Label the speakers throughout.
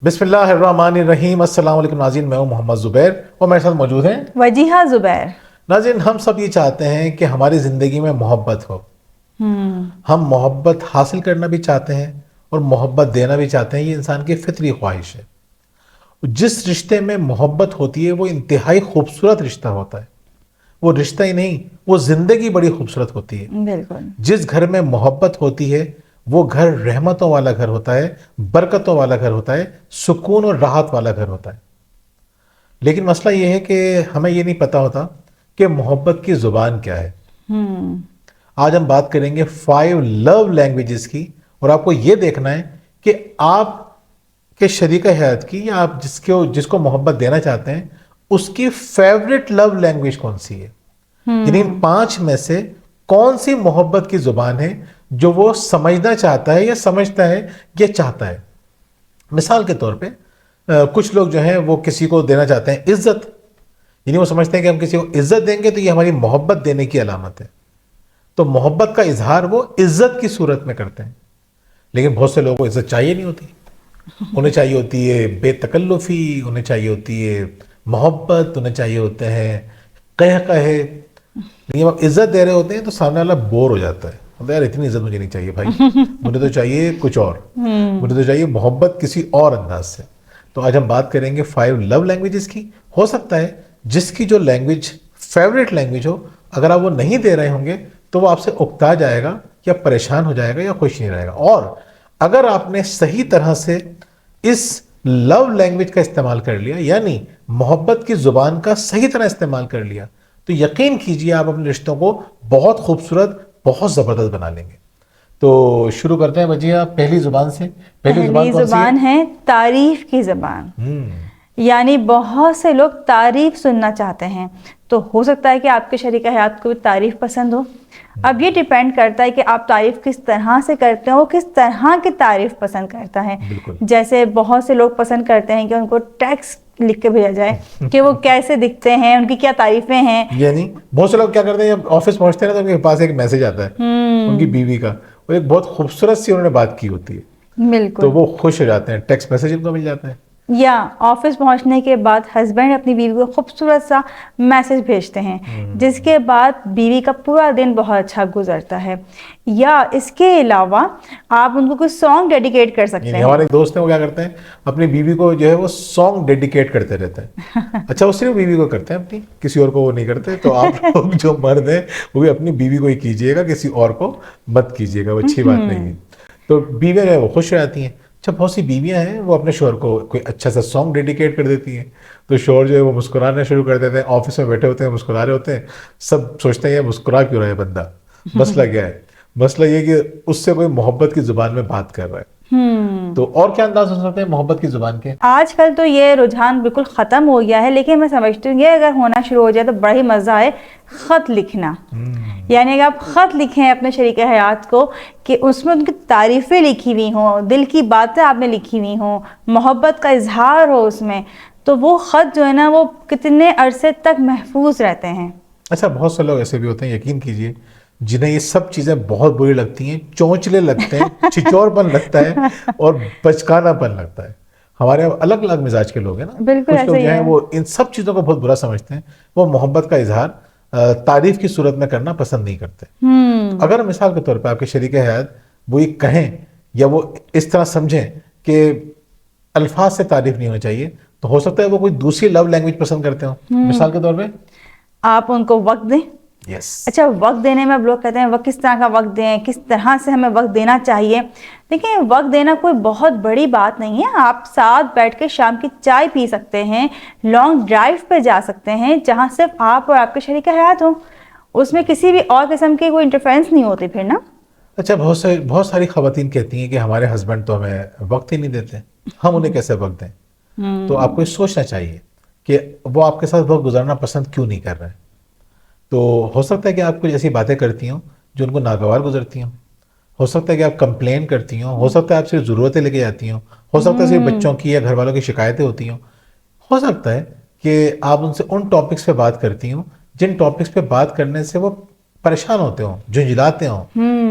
Speaker 1: بسم اللہ الرحمن الرحیم. السلام علیکم ناظرین, میں ہوں محمد زبیر اور میرے ساتھ موجود ہیں
Speaker 2: وجیہہ زبیر.
Speaker 1: ناظرین, ہم سب یہ چاہتے ہیں کہ ہماری زندگی میں محبت ہو. ہم محبت حاصل کرنا بھی چاہتے ہیں اور محبت دینا بھی چاہتے ہیں. یہ انسان کی فطری خواہش ہے. جس رشتے میں محبت ہوتی ہے وہ انتہائی خوبصورت رشتہ ہوتا ہے. وہ رشتہ ہی نہیں, وہ زندگی بڑی خوبصورت ہوتی ہے.
Speaker 2: بالکل.
Speaker 1: جس گھر میں محبت ہوتی ہے وہ گھر رحمتوں والا گھر ہوتا ہے, برکتوں والا گھر ہوتا ہے, سکون اور راحت والا گھر ہوتا ہے. لیکن مسئلہ یہ ہے کہ ہمیں یہ نہیں پتا ہوتا کہ محبت کی زبان کیا ہے. آج ہم بات کریں گے 5 لو لینگویجز کی, اور آپ کو یہ دیکھنا ہے کہ آپ کے شریک حیات کی یا آپ جس کو محبت دینا چاہتے ہیں اس کی فیوریٹ لو لینگویج کون سی ہے. یعنی 5 میں سے کون سی محبت کی زبان ہے جو وہ سمجھنا چاہتا ہے یا سمجھتا ہے یا چاہتا ہے. مثال کے طور پہ کچھ لوگ جو ہیں وہ کسی کو دینا چاہتے ہیں عزت. یعنی وہ سمجھتے ہیں کہ ہم کسی کو عزت دیں گے تو یہ ہماری محبت دینے کی علامت ہے. تو محبت کا اظہار وہ عزت کی صورت میں کرتے ہیں. لیکن بہت سے لوگوں کو عزت چاہیے نہیں ہوتی. انہیں چاہیے ہوتی ہے بے تکلفی, انہیں چاہیے ہوتی ہے محبت, انہیں چاہیے ہوتے ہیں قہقہے. لیکن جب عزت دے رہے ہوتے ہیں تو سامنے والا بور ہو جاتا ہے. یار اتنی عزت مجھے نہیں چاہیے بھائی, مجھے تو چاہیے کچھ اور, مجھے تو چاہیے محبت کسی اور انداز سے. تو آج ہم بات کریں گے 5 لو لینگویجز کی. ہو سکتا ہے جس کی جو لینگویج فیوریٹ لینگویج ہو, اگر آپ وہ نہیں دے رہے ہوں گے تو وہ آپ سے اکتا جائے گا یا پریشان ہو جائے گا یا خوش نہیں رہے گا. اور اگر آپ نے صحیح طرح سے اس لو لینگویج کا استعمال کر لیا, یعنی محبت کی زبان کا صحیح طرح استعمال کر لیا, تو یقین کیجئے آپ اپنے رشتوں کو بہت خوبصورت, بہت زبردست بنا لیں گے. تو شروع کرتے ہیں وجیہہ پہلی زبان سے.
Speaker 2: پہلی زبان ہے تعریف کی زبان. یعنی بہت سے لوگ تعریف سننا چاہتے ہیں. تو ہو سکتا ہے کہ آپ کے شریک حیات کو بھی تعریف پسند ہو. اب یہ ڈیپینڈ کرتا ہے کہ آپ تعریف کس طرح سے کرتے ہیں, وہ کس طرح کی تعریف پسند کرتا ہے. جیسے بہت سے لوگ پسند کرتے ہیں کہ ان کو ٹیکسٹ لکھ کے بھیجا جائے کہ وہ کیسے دکھتے ہیں, ان کی کیا تعریفیں ہیں.
Speaker 1: یعنی بہت سے لوگ کیا کرتے ہیں, جب آفس پہنچتے ہیں تو ان کے پاس ایک میسج آتا ہے ان کی بیوی کا, اور ایک بہت خوبصورت سی انہوں نے بات کی ہوتی ہے,
Speaker 2: بالکل,
Speaker 1: تو وہ خوش ہو جاتے ہیں, ٹیکسٹ میسج ان کو مل جاتا ہے.
Speaker 2: یا آفس پہنچنے کے بعد ہسبینڈ اپنی بیوی کو خوبصورت سا میسج بھیجتے ہیں, جس کے بعد بیوی کا پورا دن بہت اچھا گزرتا ہے. یا اس کے علاوہ آپ ان کو کوئی سانگ ڈیڈیکیٹ کر سکتے ہیں.
Speaker 1: ہمارے دوست ہیں وہ کیا کرتے ہیں, اپنی بیوی کو جو ہے وہ سانگ ڈیڈیکیٹ کرتے رہتے ہیں. اچھا, وہ صرف بیوی کو کرتے ہیں, اپنی کسی اور کو وہ نہیں کرتے. تو آپ لوگ جو مرد ہیں وہ بھی اپنی بیوی کو ہی کیجئے گا, کسی اور کو مت کیجئے گا, وہ اچھی بات نہیں ہے. تو بیویاں جو ہے وہ خوش ہو جاتی ہیں. اچھا, بہت سی بیویاں ہیں وہ اپنے شوہر کو کوئی اچھا سا سانگ ڈیڈیکیٹ کر دیتی ہیں, تو شوہر جو ہے وہ مسکرانا شروع کر دیتے ہیں. آفس میں بیٹھے ہوتے ہیں, مسکرا رہے ہوتے ہیں, سب سوچتے ہیں یہ مسکرا کیوں رہا ہے بندہ, مسئلہ کیا ہے. مسئلہ یہ کہ اس سے کوئی محبت کی زبان میں بات کر رہا ہے. تو اور کیا انداز ہو سکتے ہیں محبت کی زبان کے؟
Speaker 2: آج کل تو یہ رجحان بالکل ختم ہو گیا ہے, لیکن میں سمجھتی ہوں یہ اگر ہونا شروع ہو جائے تو بڑا ہی مزہ آئے. خط لکھنا. یعنی اگر آپ خط لکھیں اپنے شریک حیات کو کہ اس میں ان کی تعریفیں لکھی ہوئی ہوں, دل کی باتیں آپ نے لکھی ہوئی ہوں, محبت کا اظہار ہو اس میں, تو وہ خط جو ہے نا وہ کتنے عرصے تک محفوظ رہتے ہیں.
Speaker 1: اچھا, بہت سے لوگ ایسے بھی ہوتے ہیں, یقین کیجئے, جنہیں یہ سب چیزیں بہت بری لگتی ہیں, چونچلے لگتے ہیں, چھچور پن لگتا ہے اور بچکانا پن لگتا ہے. ہمارے یہاں الگ الگ مزاج کے لوگ ہیں نا.
Speaker 2: بالکل
Speaker 1: کچھ لوگ جو ہیں وہ ان سب چیزوں کو بہت برا سمجھتے ہیں, وہ محبت کا اظہار تعریف کی صورت میں کرنا پسند نہیں کرتے. اگر مثال کے طور پہ آپ کے شریک حیات وہ یہ کہیں یا وہ اس طرح سمجھیں کہ الفاظ سے تعریف نہیں ہونا چاہیے, تو ہو سکتا ہے وہ کوئی دوسری لو لینگویج پسند کرتے ہوں. مثال کے طور پہ
Speaker 2: آپ ان کو وقت دیں. اچھا, وقت دینے میں اب لوگ کہتے ہیں وہ کس طرح کا وقت دیں, کس طرح سے ہمیں وقت دینا چاہیے. دیکھیں, وقت دینا کوئی بہت بڑی بات نہیں ہے. آپ ساتھ بیٹھ کے شام کی چائے پی سکتے ہیں, لانگ ڈرائیو پہ جا سکتے ہیں جہاں صرف آپ اور آپ کے شریک حیات ہوں, اس میں کسی بھی اور قسم کی کوئی انٹرفیرنس نہیں ہوتی پھر نا.
Speaker 1: اچھا, بہت ساری خواتین کہتی ہیں کہ ہمارے ہسبینڈ تو ہمیں وقت ہی نہیں دیتے, ہم انہیں کیسے وقت دیں. تو آپ کو یہ سوچنا چاہیے کہ وہ آپ کے ساتھ وقت گزارنا پسند کیوں نہیں کر رہے ہیں. تو ہو سکتا ہے کہ آپ کچھ ایسی باتیں کرتی ہوں جو ان کو ناگوار گزرتی ہوں, ہو سکتا ہے کہ آپ کمپلین کرتی ہوں, ہو سکتا ہے آپ صرف ضرورتیں لے کے جاتی ہوں, ہو سکتا ہے صرف بچوں کی یا گھر والوں کی شکایتیں ہوتی ہوں, ہو سکتا ہے کہ آپ ان سے ان ٹاپکس پہ بات کرتی ہوں جن ٹاپکس پہ بات کرنے سے وہ پریشان ہوتے ہوں, جھنجھلاتے ہوں,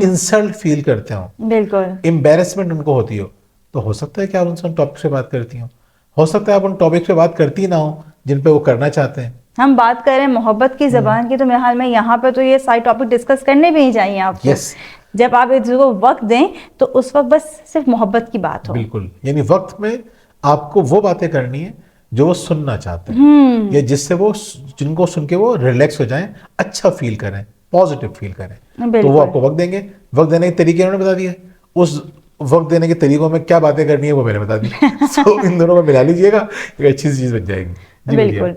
Speaker 1: انسلٹ فیل کرتے ہوں,
Speaker 2: بالکل
Speaker 1: امبیرسمنٹ ان کو ہوتی ہو. تو ہو سکتا ہے کہ آپ ان سے ان ٹاپک پہ بات کرتی ہوں, ہو سکتا ہے آپ ان ٹاپک پہ بات کرتی نہ ہوں جن پہ وہ کرنا چاہتے ہیں.
Speaker 2: ہم بات کر رہے ہیں محبت کی زبان کی, تو میرے خیال میں یہاں پہ تو یہ سارے ٹاپک ڈسکس کرنے بھی نہیں چاہیے آپ کو.
Speaker 1: یس,
Speaker 2: جب آپ ایک دوسرے کو وقت دیں تو اس وقت بس صرف محبت کی بات ہو.
Speaker 1: بالکل, یعنی وقت میں آپ کو وہ باتیں کرنی ہے جو وہ سننا چاہتے ہیں, یا جس سے وہ جن کو سن کے وہ ریلیکس ہو جائیں, اچھا فیل کریں, پازیٹیو فیل کریں. تو وہ آپ کو وقت دیں گے. وقت دینے کے طریقے انہوں نے بتا دیے, اس وقت دینے کے طریقوں میں کیا باتیں کرنی ہے وہ میں نے بتا دی. تو ان دونوں کو ملا لیجئے گا, ایک اچھی سی چیز بن جائے گی. جی
Speaker 2: بالکل.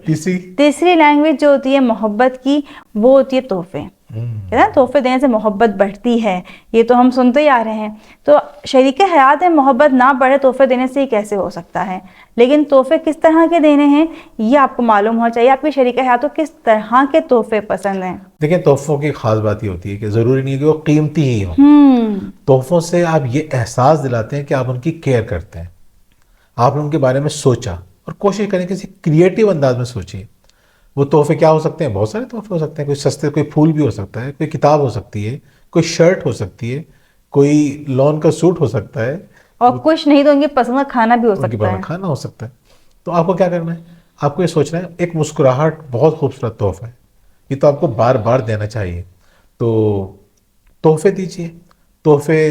Speaker 1: تیسری
Speaker 2: لینگویج جو ہوتی ہے محبت کی, وہ ہوتی ہے تحفے. کہتے ہیں تحفے دینے سے محبت بڑھتی ہے, یہ تو ہم سنتے ہی آ رہے ہیں. تو شریک حیات میں محبت نہ بڑھے تحفے دینے سے ہی کیسے ہو سکتا ہے؟ لیکن تحفے کس طرح کے دینے ہیں یہ آپ کو معلوم ہونا چاہیے. آپ کی شریک حیات کو کس طرح کے تحفے پسند ہیں؟
Speaker 1: دیکھیں, تحفوں کی خاص بات یہ ہوتی ہے کہ ضروری نہیں ہے کہ وہ قیمتی ہی ہوں. تحفوں سے آپ یہ احساس دلاتے ہیں کہ آپ ان کی کیئر کرتے ہیں, آپ نے ان کے بارے میں سوچا, اور کوشش کریں کسی کریٹیو انداز میں سوچیے. وہ تحفے کیا ہو سکتے ہیں؟ بہت سارے تحفے ہو سکتے ہیں. کوئی سستے, کوئی پھول بھی ہو سکتا ہے, کوئی کتاب ہو سکتی ہے, کوئی شرٹ ہو سکتی ہے, کوئی لون کا سوٹ ہو سکتا ہے,
Speaker 2: اور کچھ نہیں تو ان کی پسند کا کھانا بھی ہو سکتا ہے.
Speaker 1: ان کی پسند کا کھانا ہو سکتا ہے. تو آپ کو کیا کرنا ہے؟ آپ کو یہ سوچنا ہے, ایک مسکراہٹ بہت خوبصورت تحفہ ہے, یہ تو آپ کو بار بار دینا چاہیے. تو تحفے دیجیے. تحفے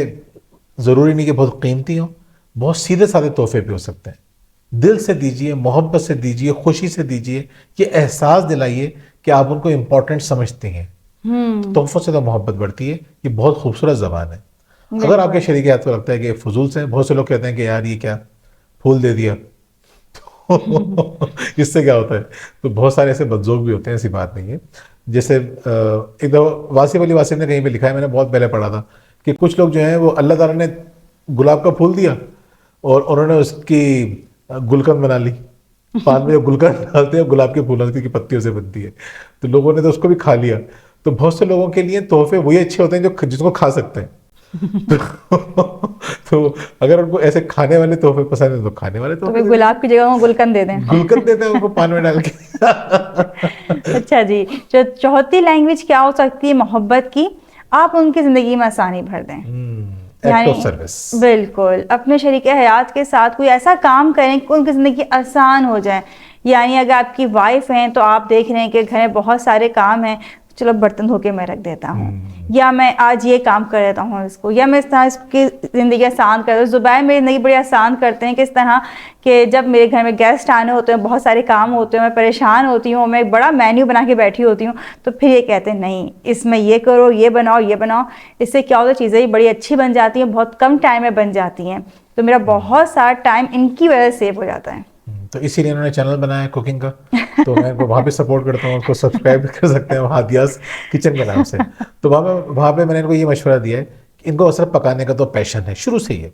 Speaker 1: ضروری نہیں کہ بہت قیمتی ہوں, بہت سیدھے سادے تحفے بھی ہو سکتے ہیں. دل سے دیجیے, محبت سے دیجیے, خوشی سے دیجیے, یہ احساس دلائیے کہ آپ ان کو امپورٹنٹ سمجھتے ہیں. تحفوں سے تو محبت بڑھتی ہے. یہ بہت خوبصورت زبان ہے. اگر آپ کے شریک حیات کو لگتا ہے کہ فضول سے, بہت سے لوگ کہتے ہیں کہ یار یہ کیا پھول دے دیا, اس سے کیا ہوتا ہے؟ تو بہت سارے ایسے بدذوق بھی ہوتے ہیں, ایسی بات نہیں ہے. جیسے ایک دفعہ واصف علی واصف نے کہیں پہ لکھا ہے, میں نے بہت پہلے پڑھا تھا, کہ کچھ لوگ جو ہیں وہ اللہ تعالیٰ نے گلاب کا پھول دیا اور انہوں نے اس کی گلقند بنا لی. پان میں جو گلقند ڈالتے ہیں گلاب کے پھولوں کی پتیوں سے بنتی ہے, تو لوگوں نے تو اس کو بھی کھا لیا. تو بہت سے لوگوں کے لیے تحفے وہی اچھے ہوتے ہیں جو جس کو کھا سکتے ہیں. تو اگر ان کو ایسے کھانے والے تحفے پسند ہیں تو کھانے والے تحفے,
Speaker 2: گلاب کی جگہ وہ گلقند دے دیں.
Speaker 1: گلقند دیتے ہیں ان کو پان میں ڈال کے.
Speaker 2: اچھا جی, جو چوتھی لینگویج کیا ہو سکتی ہے محبت کی؟ آپ ان کی زندگی میں آسانی بھر دیں.
Speaker 1: Act of service.
Speaker 2: بالکل, اپنے شریک حیات کے ساتھ کوئی ایسا کام کریں کہ ان کی زندگی آسان ہو جائے. یعنی اگر آپ کی وائف ہیں تو آپ دیکھ رہے ہیں کہ گھر میں بہت سارے کام ہیں, چلو برتن دھو کے میں رکھ دیتا ہوں, یا میں آج یہ کام کر دیتا ہوں اس کو, یا میں اس طرح اس کی زندگی آسان کر دیتا ہوں. زبیر میری زندگی بڑی آسان کرتے ہیں, کس طرح کہ جب میرے گھر میں گیسٹ آنے ہوتے ہیں, بہت سارے کام ہوتے ہیں, میں پریشان ہوتی ہوں, میں ایک بڑا مینیو بنا کے بیٹھی ہوتی ہوں, تو پھر یہ کہتے ہیں نہیں اس میں یہ کرو, یہ بناؤ, یہ بناؤ. اس سے کیا ہوتا ہے, چیزیں بڑی اچھی بن جاتی ہیں, بہت کم ٹائم میں بن جاتی ہیں. تو میرا بہت سارا ٹائم ان کی وجہ سے سیو ہو جاتا ہے.
Speaker 1: تو اسی لیے انہوں نے چینل بنایا ہے کوکنگ کا, تو میں ان کو وہاں پہ سپورٹ کرتا ہوں. اس کو سبسکرائب کر سکتے ہیں ہادیاز کچن کے نام سے. تو وہاں پہ میں نے ان کو یہ مشورہ دیا ہے کہ ان کو اصل پکانے کا تو پیشن ہے شروع سے ہی ہے.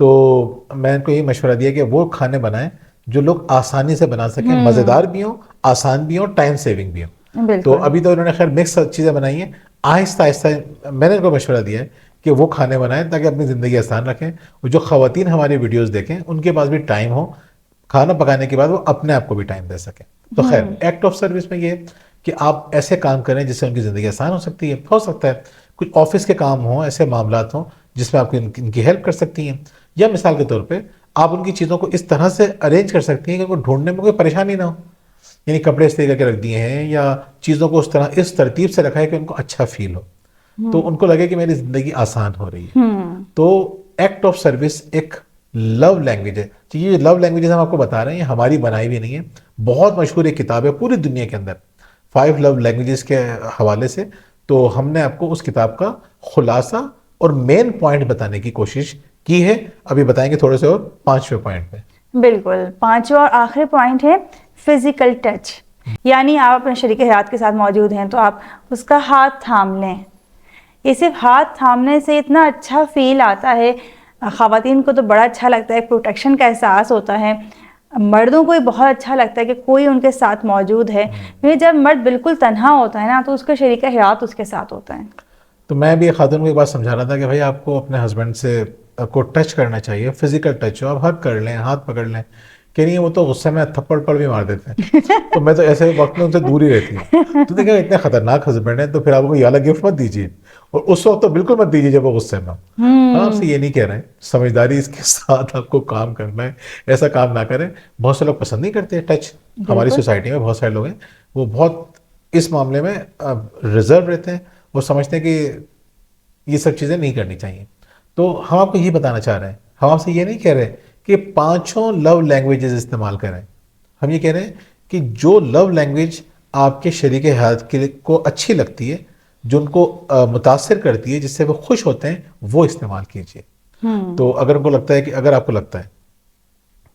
Speaker 1: تو میں ان کو یہ مشورہ دیا کہ وہ کھانے بنائیں جو لوگ آسانی سے بنا سکیں, مزیدار بھی ہوں, آسان بھی ہوں, ٹائم سیونگ بھی ہوں. تو ابھی تو انہوں نے خیر مکس چیزیں بنائی ہیں. آہستہ آہستہ میں نے ان کو مشورہ دیا ہے کہ وہ کھانے بنائیں تاکہ اپنی زندگی آسان رکھیں. جو خواتین ہماری ویڈیوز دیکھیں ان کے پاس بھی ٹائم ہو, کھانا پکانے کے بعد وہ اپنے آپ کو بھی ٹائم دے سکیں. تو خیر ایکٹ آف سروس میں یہ ہے کہ آپ ایسے کام کریں جس سے ان کی زندگی آسان ہو سکتی ہے. ہو سکتا ہے کچھ آفس کے کام ہوں, ایسے معاملات ہوں جس میں آپ ان کی ہیلپ کر سکتی ہیں, یا مثال کے طور پہ آپ ان کی چیزوں کو اس طرح سے ارینج کر سکتی ہیں کہ ان کو ڈھونڈنے میں کوئی پریشانی نہ ہو. یعنی کپڑے اس طریقے کے رکھ دیے ہیں, یا چیزوں کو اس ترتیب سے رکھا ہے کہ ان کو اچھا فیل ہو, تو ان کو لگے کہ میری زندگی آسان ہو رہی ہے. تو ایکٹ آف سروس ایک لو لینگویج ہے. یہ لو لینگویجز ہم آپ کو بتا رہے ہیں, ہماری بنائی بھی نہیں ہے, بہت مشہور ایک کتاب ہے پوری دنیا کے اندر 5 لو لینگویجز کے حوالے سے. تو ہم نے آپ کو اس کتاب کا خلاصہ اور مین پوائنٹ بتانے کی کوشش کی ہے. ابھی بتائیں گے تھوڑے سے اور 5ویں پوائنٹ پہ.
Speaker 2: بالکل, 5واں اور آخری پوائنٹ ہے فزیکل ٹچ. یعنی آپ اپنے شریک حیات کے ساتھ موجود ہیں تو آپ اس کا ہاتھ تھام لیں. یہ صرف ہاتھ تھامنے سے اتنا اچھا فیل آتا ہے, خواتین کو تو بڑا اچھا لگتا ہے, پروٹیکشن کا احساس ہوتا ہے. مردوں کو بھی بہت اچھا لگتا ہے کہ کوئی ان کے ساتھ موجود ہے, کیونکہ جب مرد بالکل تنہا ہوتا ہے نا تو اس کا شریک حیات اس کے ساتھ ہوتا ہے.
Speaker 1: تو میں بھی خاتون کو ایک بات سمجھا رہا تھا کہ بھائی آپ کو اپنے ہسبینڈ سے کو ٹچ کرنا چاہیے, فزیکل ٹچ ہو, آپ ہگ کر لیں, ہاتھ پکڑ لیں, کہ نہیں وہ تو غصے میں تھپڑ پڑ بھی مار دیتے ہیں، تو میں تو ایسے وقت میں ان سے دور ہی رہتی ہوں. تو دیکھا اتنے خطرناک ہسبینڈ ہیں تو پھر آپ کو یہ والا گفٹ مت دیجیے، اور اس وقت تو بالکل مت دیجیے جب وہ غصے میں ہو. ہم آپ سے یہ نہیں کہہ رہے ہیں، سمجھداری اس کے ساتھ آپ کو کام کرنا ہے، ایسا کام نہ کریں. بہت سے لوگ پسند نہیں کرتے ٹچ، ہماری سوسائٹی میں بہت سارے لوگ ہیں وہ بہت اس معاملے میں ریزرو رہتے ہیں، وہ سمجھتے ہیں کہ یہ سب چیزیں نہیں کرنی چاہیے. تو ہم آپ کو یہ بتانا چاہ رہے ہیں، ہم آپ سے یہ نہیں کہہ رہے کہ 5 لو لینگویجز استعمال کریں. ہم یہ کہہ رہے ہیں کہ جو لو لینگویج آپ کے شریک حیات کے کو اچھی لگتی ہے، جو ان کو متاثر کرتی ہے، جس سے وہ خوش ہوتے ہیں، وہ استعمال کیجیے. تو اگر ان کو لگتا ہے کہ اگر آپ کو لگتا ہے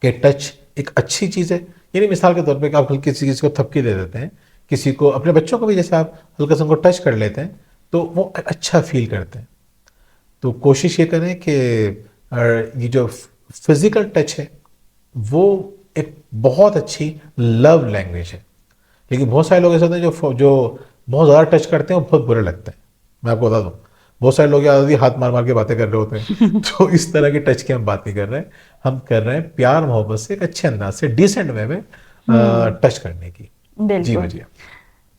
Speaker 1: کہ ٹچ ایک اچھی چیز ہے، یعنی مثال کے طور پہ کہ آپ کسی کو تھپکی دے دیتے ہیں، کسی کو، اپنے بچوں کو بھی جیسے آپ ہلکا سا ان کو ٹچ کر لیتے ہیں تو وہ اچھا فیل کرتے ہیں. تو کوشش یہ کریں کہ یہ جو فزیکل ٹچ ہے وہ ایک بہت اچھی لو لینگویج ہے. لیکن بہت سارے لوگ ایسے ہوتے ہیں جو بہت زیادہ ٹچ کرتے ہیں، وہ بہت برے لگتے ہیں. میں آپ کو بتا دوں، بہت سارے لوگ یاد ہاتھ مار مار کے باتیں کر رہے ہوتے ہیں. تو اس طرح کی ٹچ کی ہم بات نہیں کر رہے ہیں، ہم کر رہے ہیں پیار محبت سے، ایک اچھے انداز سے، ڈیسنٹ وے میں ٹچ کرنے کی. جی
Speaker 2: بالکل.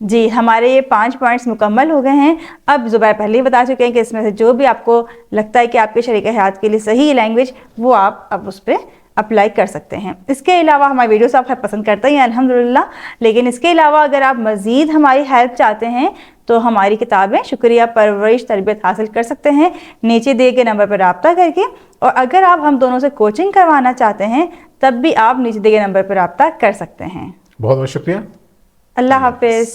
Speaker 2: جی ہمارے یہ 5 پوائنٹس مکمل ہو گئے ہیں. اب زبیر پہلے ہی بتا چکے ہیں کہ اس میں سے جو بھی آپ کو لگتا ہے کہ آپ کے شریک حیات کے لیے صحیح لینگویج، وہ آپ اب اس پہ اپلائی کر سکتے ہیں. اس کے علاوہ ہماری ویڈیوز آپ پسند کرتے ہیں الحمدللہ، لیکن اس کے علاوہ اگر آپ مزید ہماری ہیلپ چاہتے ہیں تو ہماری کتابیں شکریہ پرورش تربیت حاصل کر سکتے ہیں نیچے دیے گئے نمبر پر رابطہ کر کے. اور اگر آپ ہم دونوں سے کوچنگ کروانا چاہتے ہیں تب بھی آپ نیچے دیے گئے نمبر پر رابطہ کر سکتے ہیں.
Speaker 1: بہت بہت شکریہ.
Speaker 2: اللہ حافظ.